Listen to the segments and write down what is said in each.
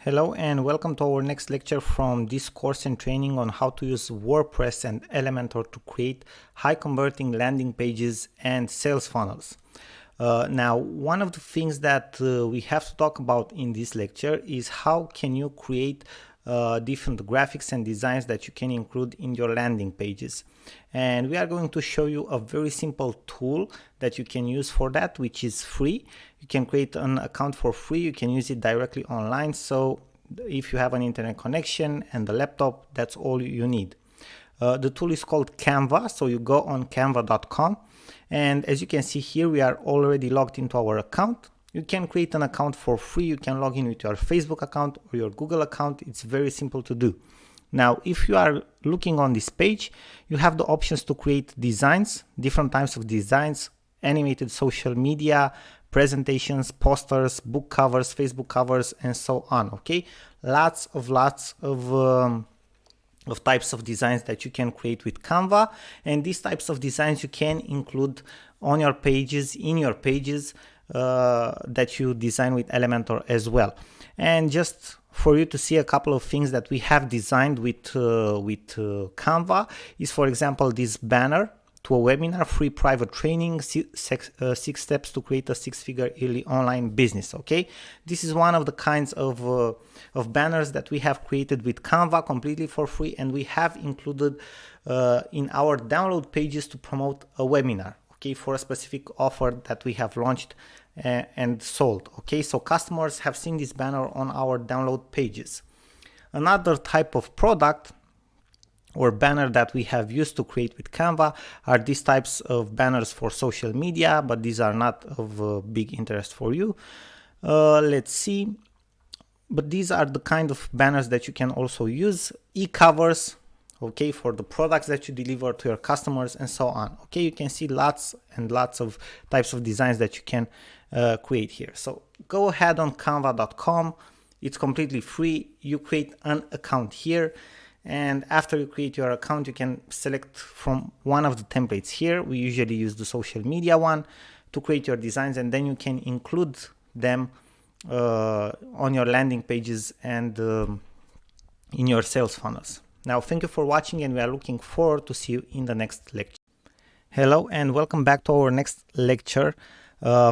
Hello and welcome to our next lecture from this course and training on how to use WordPress and Elementor to create high converting landing pages and sales funnels. Now, one of the things that we have to talk about in this lecture is how can you create different graphics and designs that you can include in your landing pages. And we are going to show you a very simple tool that you can use for that, which is free. You can create an account for free. You can use it directly online. So if you have an internet connection and the laptop, that's all you need. The tool is called Canva. So you go on canva.com. And as you can see here, we are already logged into our account. You can create an account for free. You can log in with your Facebook account or your Google account. It's very simple to do. Now, if you are looking on this page, you have the options to create designs, different types of designs, animated social media, presentations, posters, book covers, Facebook covers, and so on. Okay, lots of types of designs that you can create with Canva, and these types of designs you can include on your pages, in your pages that you design with Elementor as well. And just for you to see a couple of things that we have designed with Canva is, for example, this banner to a webinar, free private training, six steps to create a six-figure yearly online business. Okay, this is one of the kinds of banners that we have created with Canva completely for free, and we have included in our download pages to promote a webinar. Okay, for a specific offer that we have launched and sold. Okay, so customers have seen this banner on our download pages. Another type of product or banner that we have used to create with Canva are these types of banners for social media, but these are not of big interest for you. Let's see. But these are the kind of banners that you can also use. E-covers, okay, for the products that you deliver to your customers and so on. Okay, you can see lots and lots of types of designs that you can create here. So go ahead on canva.com. It's completely free. You create an account here. And after you create your account, you can select from one of the templates here. We usually use the social media one to create your designs, and then you can include them on your landing pages and in your sales funnels. Now, thank you for watching, and we are looking forward to see you in the next lecture. Hello, and welcome back to our next lecture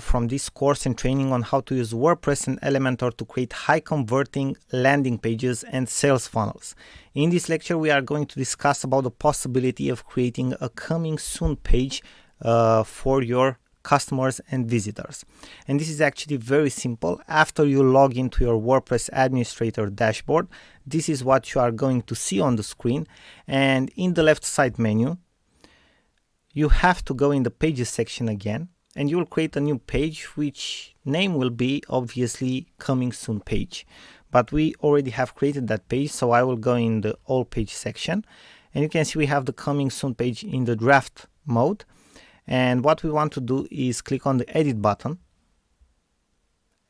from this course and training on how to use WordPress and Elementor to create high converting landing pages and sales funnels. In this lecture, we are going to discuss about the possibility of creating a coming soon page for your customers and visitors. And this is actually very simple. After you log into your WordPress administrator dashboard, this is what you are going to see on the screen. And in the left side menu, you have to go in the pages section again, and you will create a new page, which name will be obviously coming soon page. But we already have created that page, so I will go in the all page section, and you can see we have the coming soon page in the draft mode. And what we want to do is click on the edit button,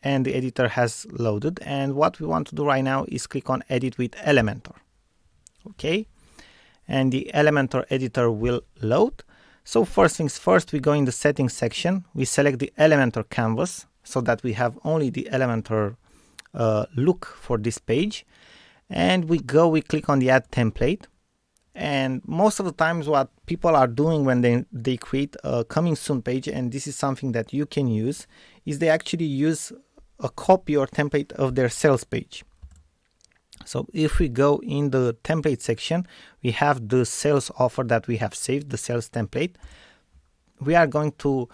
and the editor has loaded. And what we want to do right now is click on edit with Elementor. Okay, and the Elementor editor will load. So first things first, we go in the settings section, we select the Elementor canvas so that we have only the Elementor look for this page, and we click on the add template. And most of the times what people are doing when they create a coming soon page, and this is something that you can use, is they actually use a copy or template of their sales page. So if we go in the template section, we have the sales offer that we have saved, the sales template. We are going to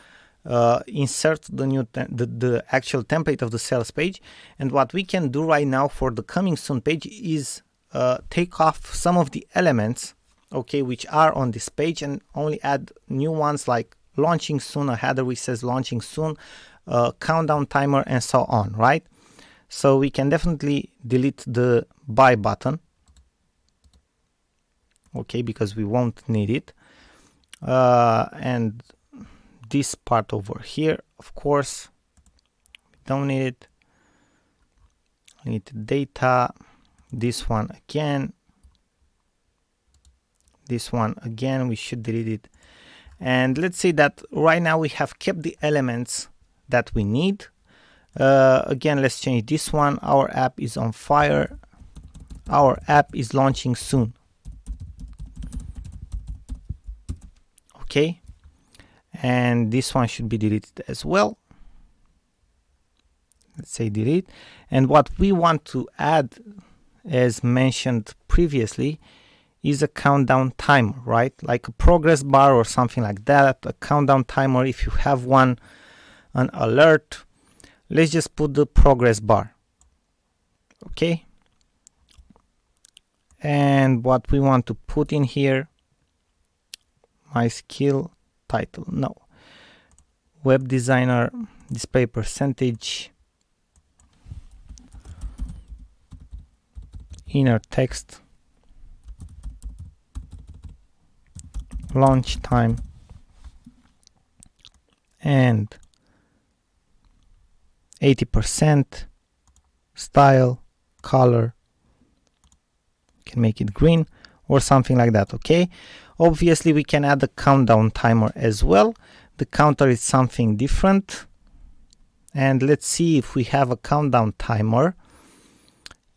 insert the actual template of the sales page. And what we can do right now for the coming soon page is take off some of the elements, okay, which are on this page, and only add new ones like launching soon, a header which says launching soon, countdown timer, and so on, right? So we can definitely delete the buy button, okay, because we won't need it. And this part over here, of course, we don't need it. We need the data. This one again. This one again, we should delete it. And let's say that right now we have kept the elements that we need. Again, let's change this one. Our app is on fire. Our app is launching soon. Okay, and this one should be deleted as well. Let's say delete. And what we want to add, as mentioned previously, is a countdown timer, right? Like a progress bar or something like that, a countdown timer if you have one, an alert. Let's just put the progress bar. Okay. And what we want to put in here, my skill title, no. Web designer, display percentage, inner text, launch time, and 80%, style, color, can make it green or something like that. Okay, obviously we can add a countdown timer as well. The counter is something different, and let's see if we have a countdown timer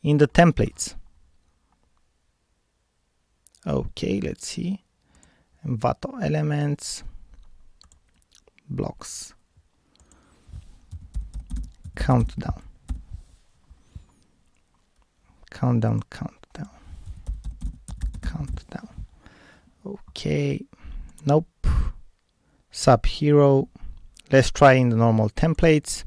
in the templates. Okay, let's see. Envato elements, blocks, countdown, countdown. Okay, nope. Sub hero. Let's try in the normal templates.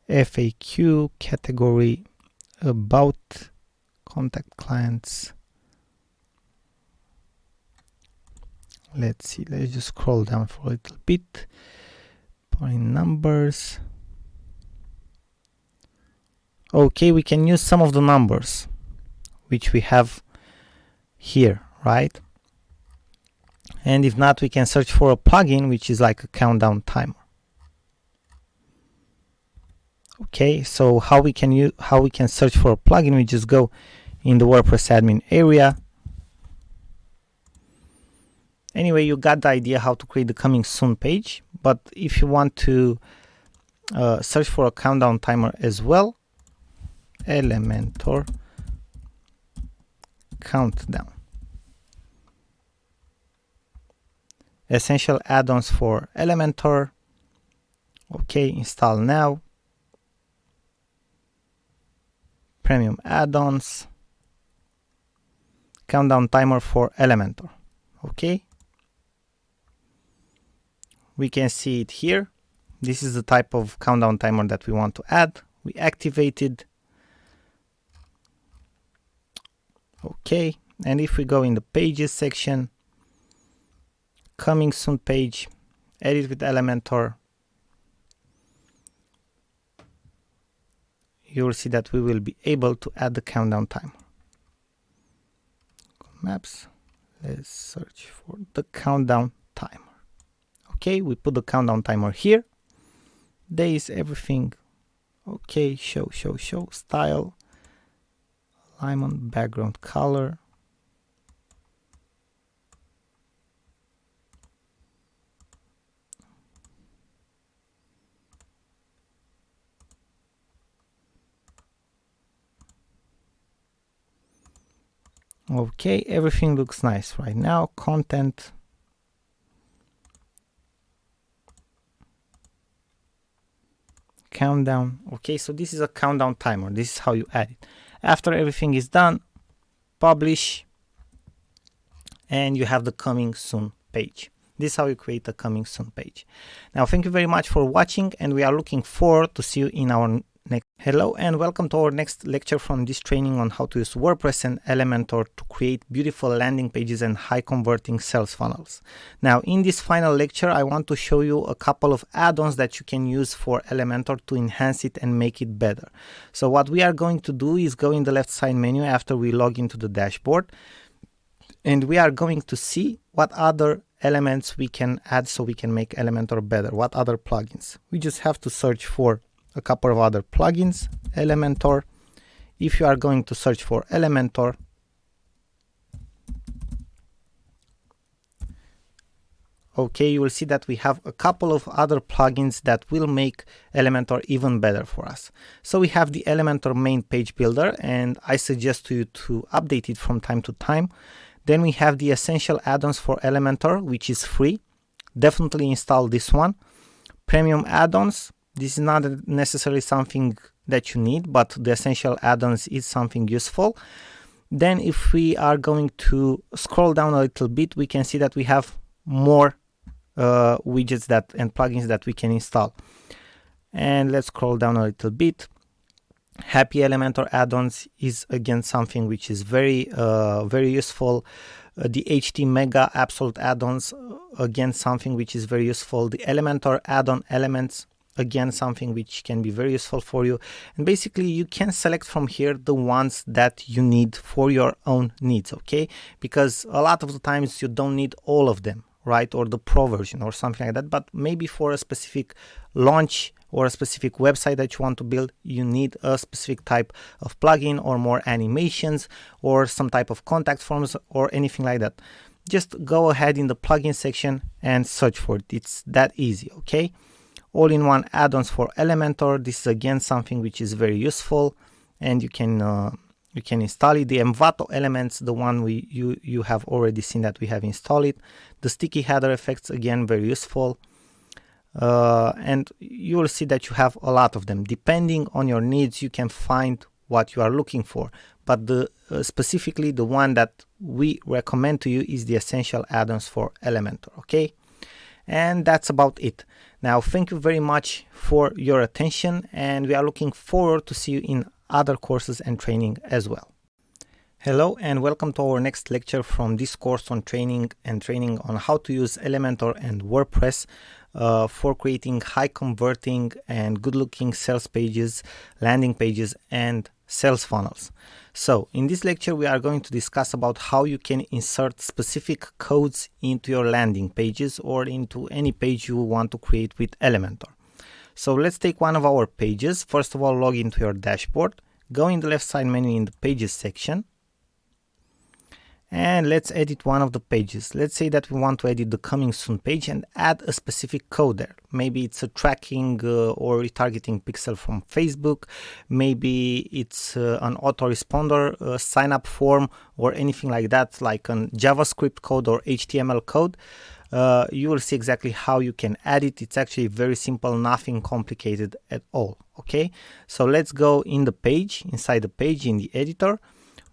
FAQ, category, about, contact clients. Let's see, let's just scroll down for a little bit. Point numbers. Okay, we can use some of the numbers which we have here, right? And if not, we can search for a plugin which is like a countdown timer. Okay, so how we can search for a plugin? We just go in the WordPress admin area. Anyway, you got the idea how to create the coming soon page. But if you want to search for a countdown timer as well, Elementor countdown. Essential add-ons for Elementor. Okay, install now. Premium add-ons. Countdown timer for Elementor. Okay. We can see it here. This is the type of countdown timer that we want to add. We activated. Okay, and if we go in the pages section, coming soon page, edit with Elementor, you will see that we will be able to add the countdown timer. Maps, let's search for the countdown timer. Okay, we put the countdown timer here. Days, everything. Okay, show, style, alignment, background color. Okay, everything looks nice right now. Content. Countdown. Okay, so this is a countdown timer. This is how you add it. After everything is done, publish, and you have the coming soon page. This is how you create a coming soon page. Now, thank you very much for watching, and we are looking forward to see you in our next. Hello and welcome to our next lecture from this training on how to use WordPress and Elementor to create beautiful landing pages and high converting sales funnels. Now, in this final lecture, I want to show you a couple of add-ons that you can use for Elementor to enhance it and make it better. So what we are going to do is go in the left side menu after we log into the dashboard, and we are going to see what other elements we can add so we can make Elementor better, what other plugins. We just have to search for a couple of other plugins. Elementor. If you are going to search for Elementor, okay, you will see that we have a couple of other plugins that will make Elementor even better for us. So we have the Elementor main page builder, and I suggest to you to update it from time to time. Then we have the essential add-ons for Elementor, which is free. Definitely install this one. Premium add-ons, this is not necessarily something that you need, but the essential add-ons is something useful. Then if we are going to scroll down a little bit, we can see that we have more widgets and plugins that we can install. And let's scroll down a little bit. Happy Elementor add-ons is again something which is very useful. The HT Mega Absolute add-ons, again something which is very useful. The Elementor add-on elements, again something which can be very useful for you. And basically you can select from here the ones that you need for your own needs, okay? Because a lot of the times you don't need all of them, right? Or the Pro version or something like that, but maybe for a specific launch or a specific website that you want to build, you need a specific type of plugin or more animations or some type of contact forms or anything like that. Just go ahead in the plugin section and search for it. It's that easy, okay? All-in-one add-ons for Elementor. This is again something which is very useful, and you can install it. The Envato elements, the one you have already seen that we have installed it. The sticky header effects, again very useful. And you will see that you have a lot of them. Depending on your needs, you can find what you are looking for. But specifically the one that we recommend to you is the essential add-ons for Elementor, okay? And that's about it. Now, thank you very much for your attention, and we are looking forward to see you in other courses and training as well. Hello and welcome to our next lecture from this course on training on how to use Elementor and WordPress for creating high converting and good looking sales pages, landing pages, and sales funnels. So in this lecture we are going to discuss about how you can insert specific codes into your landing pages or into any page you want to create with Elementor. So let's take one of our pages. First of all, log into your dashboard, go in the left side menu in the pages section, and let's edit one of the pages. Let's say that we want to edit the coming soon page and add a specific code there. Maybe it's a tracking or retargeting pixel from Facebook. Maybe it's an autoresponder sign up form or anything like that, like a JavaScript code or HTML code. You will see exactly how you can add it. It's actually very simple, nothing complicated at all. Okay, so let's go in the page, inside the page in the editor.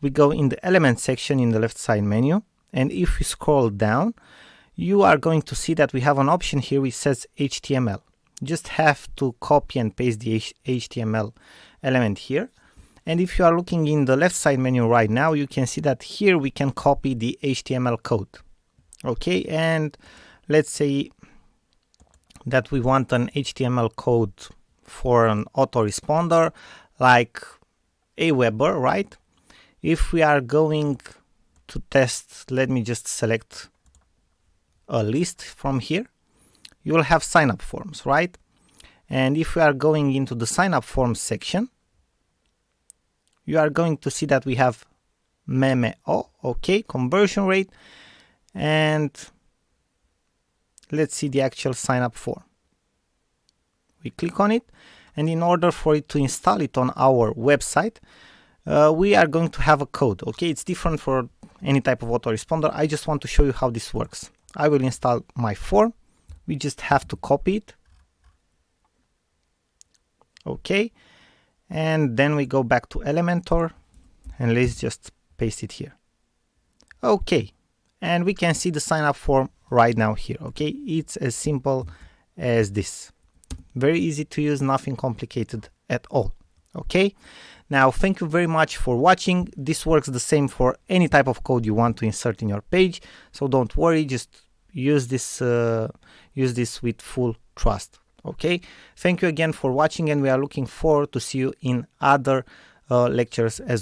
We go in the element section in the left side menu, and if we scroll down, you are going to see that we have an option here which says HTML. You just have to copy and paste the HTML element here. And if you are looking in the left side menu right now, you can see that here we can copy the HTML code. Okay, and let's say that we want an HTML code for an autoresponder like Aweber, right? If we are going to test, let me just select a list from here. You will have sign up forms, right? And if we are going into the sign up forms section, you are going to see that we have MEMO, okay, conversion rate, and let's see the actual sign up form. We click on it, and in order for it to install it on our website, we are going to have a code. Okay, it's different for any type of autoresponder. I just want to show you how this works. I will install my form. We just have to copy it. Okay, and then we go back to Elementor and let's just paste it here. Okay, and we can see the sign up form right now here. Okay, it's as simple as this. Very easy to use, nothing complicated at all. Okay, now thank you very much for watching. This works the same for any type of code you want to insert in your page, so don't worry, just use this with full trust. Okay, thank you again for watching, and we are looking forward to see you in other lectures as well.